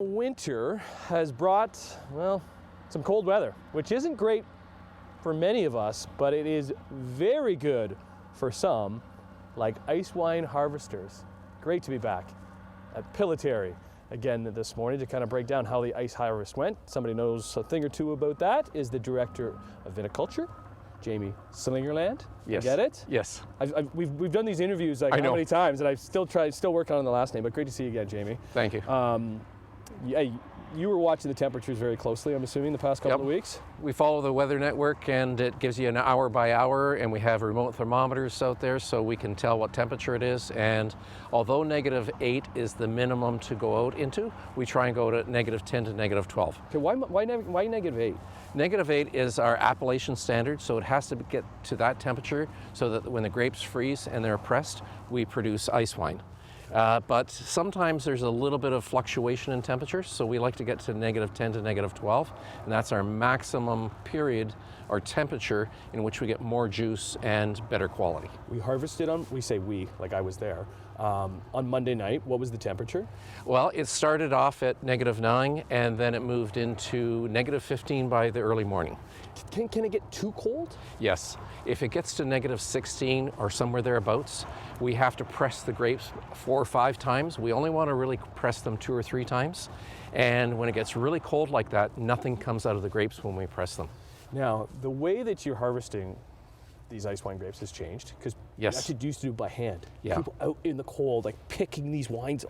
Winter has brought, well, some cold weather, which isn't great for many of us, but it is very good for some, like ice wine harvesters. Great to be back at Pilitary again this morning to kind of break down how the ice harvest went. Somebody knows a thing or two about that is the director of viticulture, Jamie Slingerland. Yes. Get it? Yes. We've done these interviews like how many times, and I've still working on the last name, but great to see you again, Jamie. Thank you. Yeah, you were watching the temperatures very closely, I'm assuming, the past couple of weeks? We follow the weather network, and it gives you an hour by hour, and we have remote thermometers out there so we can tell what temperature it is. And although -8 is the minimum to go out into, we try and go to -10 to -12. Okay, why -8? -8 is our appellation standard, so it has to get to that temperature so that when the grapes freeze and they're pressed, we produce ice wine. But sometimes there's a little bit of fluctuation in temperatures, so we like to get to -10 to -12, and that's our maximum period or temperature in which we get more juice and better quality. We harvested on, we say we, like I was there, on Monday night. What was the temperature? Well, it started off at -9, and then it moved into -15 by the early morning. Can it get too cold? Yes. If it gets to -16 or somewhere thereabouts, we have to press the grapes 4 or 5 times. We only want to really press them 2 or 3 times. And when it gets really cold like that, nothing comes out of the grapes when we press them. Now, the way that you're harvesting these ice wine grapes has changed, because you actually used to do it by hand. Yeah. People out in the cold, like picking these wines,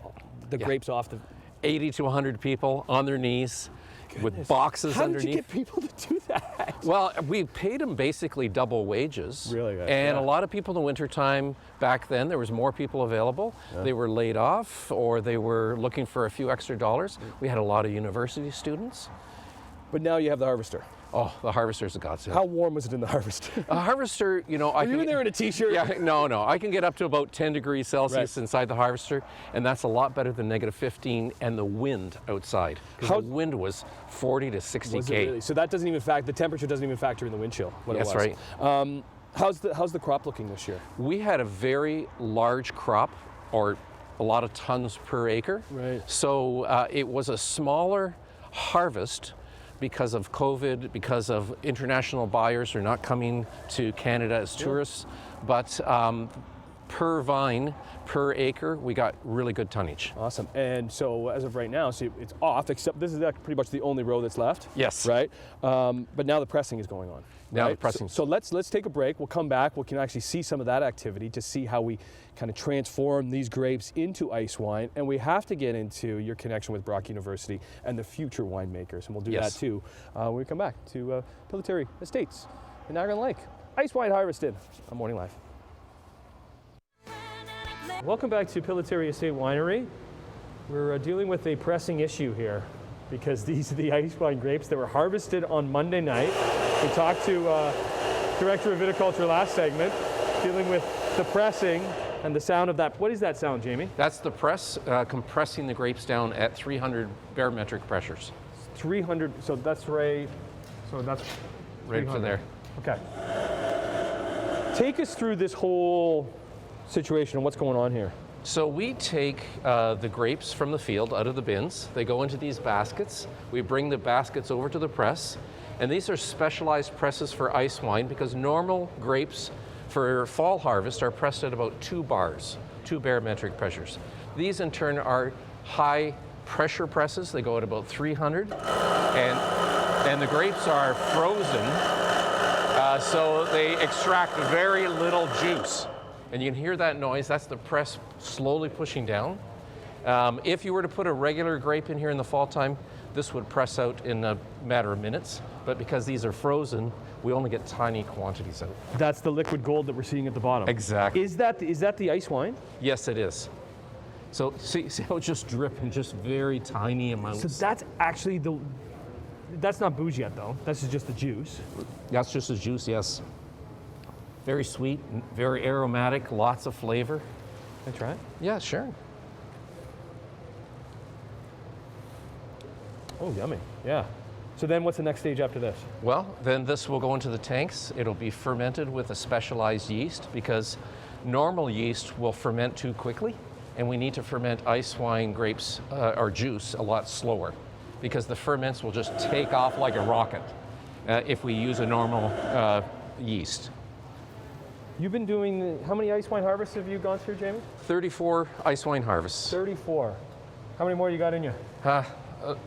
grapes off the... 80 to 100 people on their knees. Goodness. With boxes underneath. How did you get people to do that? Well, we paid them basically double wages. Really? And a lot of people in the wintertime back then, there was more people available. Yeah. They were laid off or they were looking for a few extra dollars. We had a lot of university students. But now you have the harvester. Oh, the harvester's a godsend. How warm was it in the harvester? A harvester, you know, Are you in there in a t-shirt? Yeah, no. I can get up to about 10 degrees Celsius inside the harvester, and that's a lot better than -15 and the wind outside. Because the wind was 40 to 60 km. Really? So that doesn't even the temperature doesn't even factor in the wind chill. That's right. How's the crop looking this year? We had a very large crop, or a lot of tons per acre. Right. So it was a smaller harvest because of COVID, because of international buyers are not coming to Canada as tourists. But per vine, per acre, we got really good tonnage. Awesome. And so as of right now, so it's off, except this is pretty much the only row that's left. Yes. Right? But now the pressing is going on. Now right? the pressing. So let's take a break. We'll come back. We can actually see some of that activity to see how we kind of transform these grapes into ice wine. And we have to get into your connection with Brock University and the future winemakers. And we'll do that too when we come back to Pilitary Estates in Niagara-on-the-Lake. Ice wine harvested on Morning Live. Welcome back to Pilitary Estate Winery. We're dealing with a pressing issue here because these are the ice wine grapes that were harvested on Monday night. We talked to Director of Viticulture last segment, dealing with the pressing and the sound of that. What is that sound, Jamie? That's the press compressing the grapes down at 300 barometric pressures. 300, so that's right, so that's right to there. Okay. Take us through this whole situation and what's going on here. So we take the grapes from the field out of the bins. They go into these baskets. We bring the baskets over to the press. And these are specialized presses for ice wine because normal grapes for fall harvest are pressed at about 2 bars, 2 barometric pressures. These in turn are high pressure presses. They go at about 300. And the grapes are frozen, so they extract very little juice. And you can hear that noise, that's the press slowly pushing down. If you were to put a regular grape in here in the fall time, this would press out in a matter of minutes. But because these are frozen, we only get tiny quantities out. That's the liquid gold that we're seeing at the bottom. Exactly. Is that the ice wine? Yes, it is. So see how it's just dripping, just very tiny amounts. So that's actually that's not booze yet though. This is just the juice. That's just the juice, yes. Very sweet, very aromatic, lots of flavor. Can I try it? Yeah, sure. Oh, yummy. Yeah. So then what's the next stage after this? Well, then this will go into the tanks. It'll be fermented with a specialized yeast because normal yeast will ferment too quickly and we need to ferment ice wine grapes or juice a lot slower, because the ferments will just take off like a rocket if we use a normal yeast. You've been doing, how many ice wine harvests have you gone through, Jamie? 34 ice wine harvests. 34. How many more you got in you?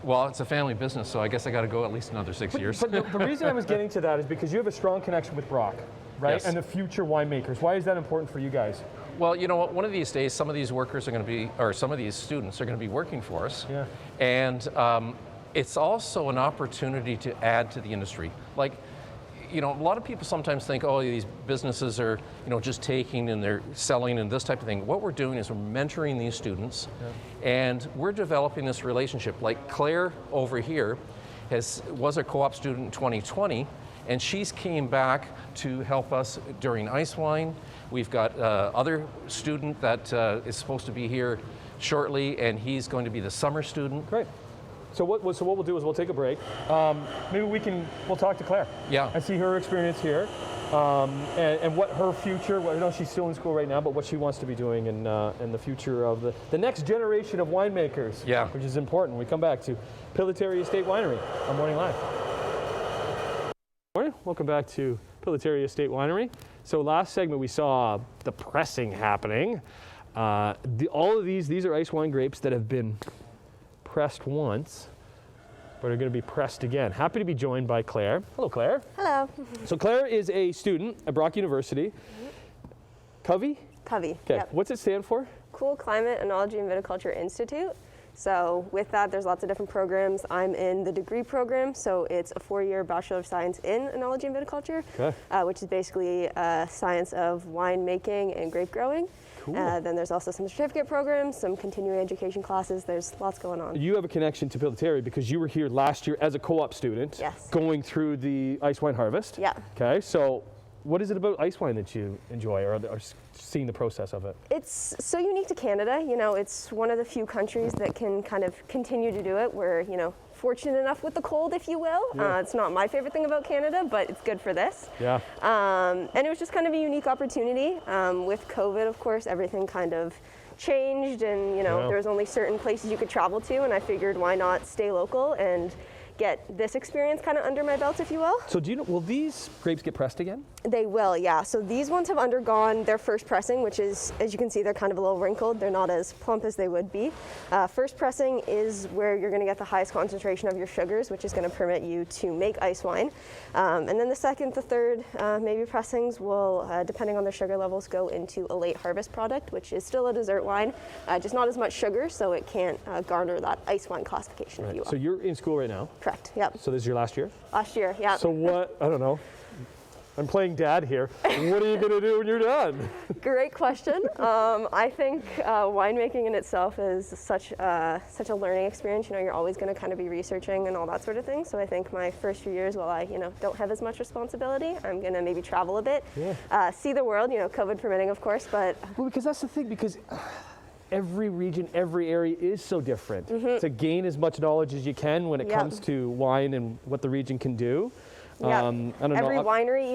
Well, it's a family business, so I guess I got to go at least another 6 years. But the reason I was getting to that is because you have a strong connection with Brock, right? Yes. And the future winemakers. Why is that important for you guys? Well, you know what, one of these days, some of these workers are going to be, or some of these students are going to be working for us. Yeah. And it's also an opportunity to add to the industry. Like, you know, a lot of people sometimes think, oh, these businesses are, you know, just taking and they're selling and this type of thing. What we're doing is we're mentoring these students, and we're developing this relationship. Like Claire over here was a co-op student in 2020, and she's came back to help us during ice wine. We've got other student that is supposed to be here shortly, and he's going to be the summer student. Great. So what we'll do is we'll take a break. Maybe we'll talk to Claire. Yeah. And see her experience here, and what her future. Well, I know she's still in school right now, but what she wants to be doing in the future of the next generation of winemakers. Yeah. Which is important. We come back to Pillitteri Estate Winery on Morning Live. Morning. Welcome back to Pillitteri Estate Winery. So last segment we saw the pressing happening. All of these are ice wine grapes that have been pressed once, but are going to be pressed again. Happy to be joined by Claire. Hello, Claire. Hello. So Claire is a student at Brock University. Covey? Covey. Okay. Yep. What's it stand for? Cool Climate, Enology, and Viticulture Institute. So with that, there's lots of different programs. I'm in the degree program, so it's a 4-year Bachelor of Science in Enology and Viticulture, which is basically science of winemaking and grape growing. Cool. Then there's also some certificate programs, some continuing education classes. There's lots going on. You have a connection to Pillitteri because you were here last year as a co-op student. Yes. Going through the ice wine harvest. Yeah. Okay, so what is it about ice wine that you enjoy, or seeing the process of it? It's so unique to Canada. You know, it's one of the few countries that can kind of continue to do it. We're, you know, fortunate enough with the cold, if you will. Yeah. It's not my favorite thing about Canada, but it's good for this. Yeah. And it was just kind of a unique opportunity. With COVID, of course, everything kind of changed, and you know, there was only certain places you could travel to, and I figured why not stay local and get this experience kind of under my belt, if you will. So do you know, will these grapes get pressed again? They will, yeah. So these ones have undergone their first pressing, which is, as you can see, they're kind of a little wrinkled. They're not as plump as they would be. First pressing is where you're going to get the highest concentration of your sugars, which is going to permit you to make ice wine. And then the second, the third, maybe pressings will, depending on their sugar levels, go into a late harvest product, which is still a dessert wine, just not as much sugar, so it can't garner that ice wine classification, if you will. So you're in school right now? Correct, yep. So this is your last year? Last year, yeah. So what, I don't know, I'm playing dad here. What are you going to do when you're done? Great question. I think winemaking in itself is such a learning experience. You know, you're always going to kind of be researching and all that sort of thing. So I think my first few years, while I, you know, don't have as much responsibility, I'm going to maybe travel a bit, see the world. You know, COVID permitting, of course, but well, because that's the thing. Because every region, every area is so different. To gain as much knowledge as you can when it comes to wine and what the region can do. Yeah, I don't know. every winery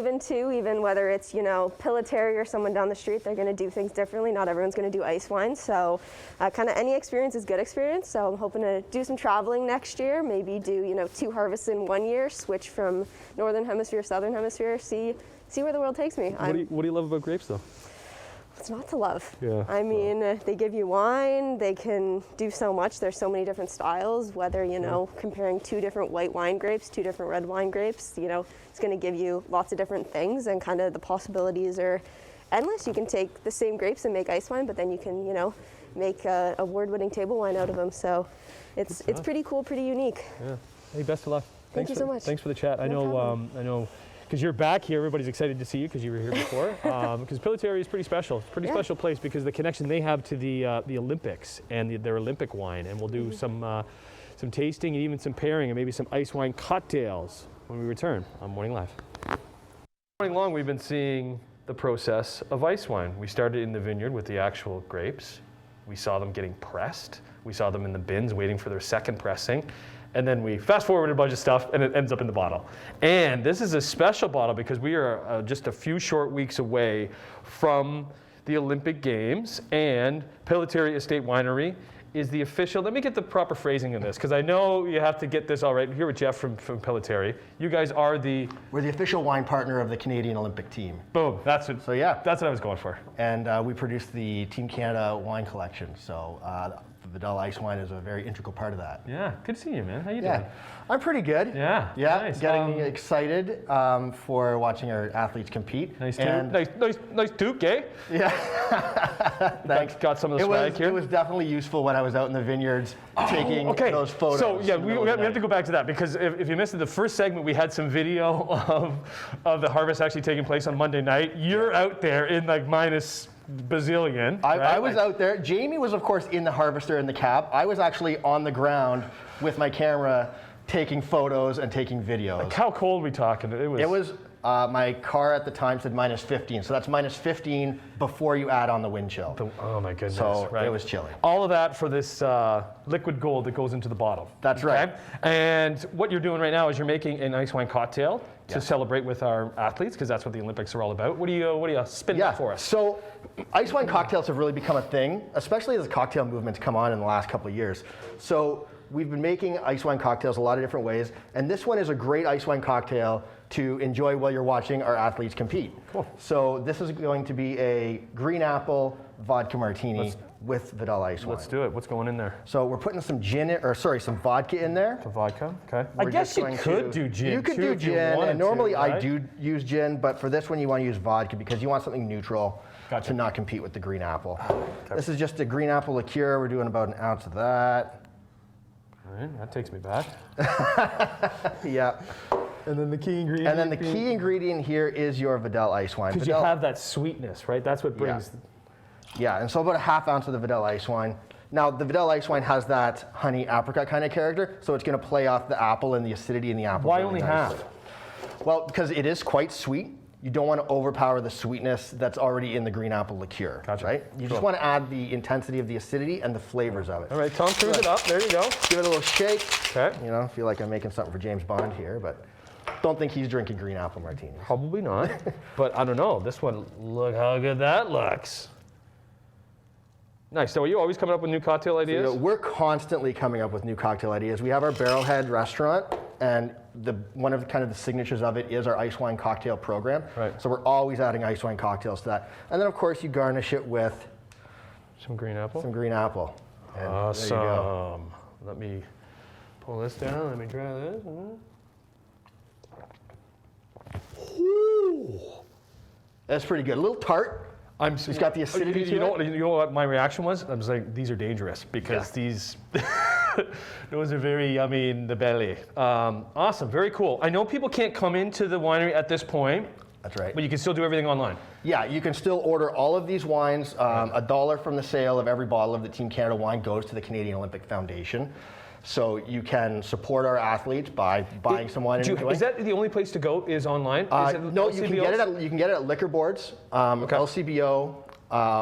even whether it's, you know, Pillitteri or someone down the street, they're going to do things differently. Not everyone's going to do ice wine. So kind of any experience is good experience. So I'm hoping to do some traveling next year, maybe do, you know, 2 harvests in 1 year, switch from Northern Hemisphere, Southern Hemisphere, see where the world takes me. What do you love about grapes, though? It's not to love. Yeah. I mean, they give you wine, they can do so much. There's so many different styles, whether, you know, comparing 2 different white wine grapes, 2 different red wine grapes, you know, it's going to give you lots of different things, and kind of the possibilities are endless. You can take the same grapes and make ice wine, but then you can, you know, make a award-winning table wine out of them. So it's pretty cool, pretty unique. Yeah. Hey, best of luck. Thank you so much. Thanks for the chat. I know. Because you're back here, everybody's excited to see you because you were here before. Because Pillitteri is pretty special. It's a pretty special place because the connection they have to the Olympics and their Olympic wine. And we'll do some tasting and even some pairing and maybe some ice wine cocktails when we return on Morning Live. Morning long, we've been seeing the process of ice wine. We started in the vineyard with the actual grapes. We saw them getting pressed. We saw them in the bins waiting for their second pressing. And then we fast forward a bunch of stuff and it ends up in the bottle. And this is a special bottle because we are just a few short weeks away from the Olympic Games, and Pelletieri Estate Winery is the official, let me get the proper phrasing of this, because I know you have to get this all right. Here with Jeff from Pelletieri. You guys are We're the official wine partner of the Canadian Olympic team. Boom, that's it. So yeah. That's what I was going for. And we produce the Team Canada wine collection. So the Vidalia ice wine is a very integral part of that. Yeah, good to see you, man. How you Yeah, doing? I'm pretty good. Yeah, Yeah, nice. getting excited for watching our athletes compete. Nice And- nice toque, eh? Yeah. Thanks. Got some of the swag here. It was definitely useful when I was out in the vineyards taking those photos. So yeah, in the we middle of the have to night. go back to that, because if you missed it, the first segment we had some video of the harvest actually taking place on Monday night. You're out there in like minus bazillion. I right? was out there. Jamie was, of course, in the harvester in the cab. I was actually on the ground with my camera taking photos and taking videos. How cold are we talking? It was my car at the time said minus 15, so that's minus 15 before you add on the wind chill. Oh my goodness. So right. it was chilly. All of that for this liquid gold that goes into the bottle. That's right. And what you're doing right now is you're making an ice wine cocktail to celebrate with our athletes, because that's what the Olympics are all about. What do you spin that for us? So ice wine cocktails have really become a thing, especially as the cocktail movement's come on in the last couple of years. So we've been making ice wine cocktails a lot of different ways, and this one is a great ice wine cocktail to enjoy while you're watching our athletes compete. Cool. So this is going to be a green apple vodka martini with Vidalia ice wine. Let's do it. What's going in there? So we're putting some some vodka in there. The vodka. Okay. I We're guess just you going could to- do gin. You could too do if you gin, wanted and normally to, I right? do use gin, but for this one you want to use vodka because you want something neutral Gotcha. to not compete with the green apple. This is just a green apple liqueur. We're doing about an ounce of that. All right, that takes me back. Yeah. And then the key ingredient. And then the key ingredient here is your Vidalia ice wine. Because you Vidalia- have that sweetness, right? That's what brings. Yeah, and so about a half ounce of the Vidalia ice wine. Now, the Vidalia ice wine has that honey apricot kind of character, so it's going to play off the apple and the acidity in the apple. Why really only nicely. half? Well, because it is quite sweet. You don't want to overpower the sweetness that's already in the green apple liqueur, Gotcha. right? You just Cool. want to add the intensity of the acidity and the flavors of it. All right, Tom, cruise it up. There you go. Give it a little shake. Okay. You know, feel like I'm making something for James Bond here, but don't think he's drinking green apple martinis. Probably not. But I don't know. This one, look how good that looks. Nice. So are you always coming up with new cocktail ideas? You know, we're constantly coming up with new cocktail ideas. We have our Barrelhead restaurant, and one of the signatures of it is our ice wine cocktail program. Right. So we're always adding ice wine cocktails to that. And then, of course, you garnish it with Some green apple. some green apple. And there you go. Awesome. Let me pull this down. Let me try this. That's pretty good. A little tart. It's got the acidity to you know, it. you know what my reaction was? I was like, these are dangerous because these, those are very yummy in the belly. Awesome, very cool. I know people can't come into the winery at this point, That's right. but you can still do everything online. Yeah, you can still order all of these wines. $1 from the sale of every bottle of the Team Canada wine goes to the Canadian Olympic Foundation. So you can support our athletes by buying some wine and enjoying. Is that the only place to go? Is online? Is it No, you can get it LCBOs? at liquor boards. LCBO,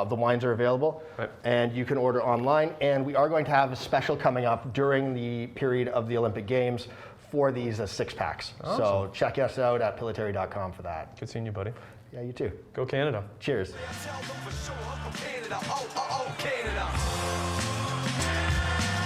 the wines are available, Right. and you can order online. And we are going to have a special coming up during the period of the Olympic Games for these 6-packs. So check us out at pillatory.com for that. Good seeing you, buddy. Yeah, you too. Go Canada. Cheers. Tell them for sure, Uncle Canada, oh, oh, oh, Canada.